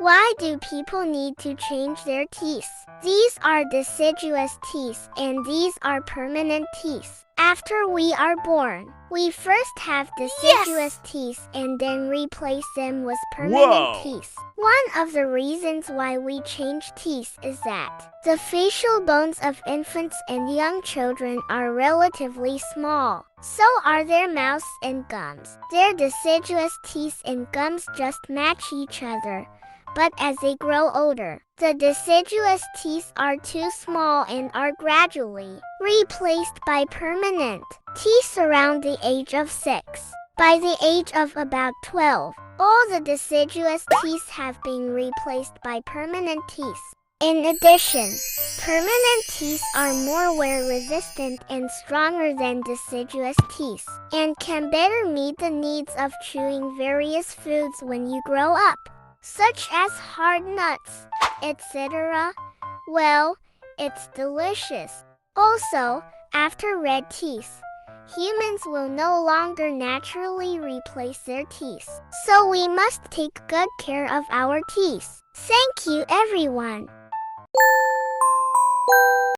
Why do people need to change their teeth? These are deciduous teeth and these are permanent teeth. After we are born, we first have deciduous teeth and then replace them with permanent teeth. One of the reasons why we change teeth is that the facial bones of infants and young children are relatively small. So are their mouths and gums. Their deciduous teeth and gums just match each other. But as they grow older, the deciduous teeth are too small and are gradually replaced by permanent teeth around the age of 6. By the age of about 12, all the deciduous teeth have been replaced by permanent teeth. In addition, permanent teeth are more wear-resistant and stronger than deciduous teeth, and can better meet the needs of chewing various foods when you grow up, such as hard nuts, etc. Well, it's delicious. Also, after red teeth, humans will no longer naturally replace their teeth. So we must take good care of our teeth. Thank you, everyone.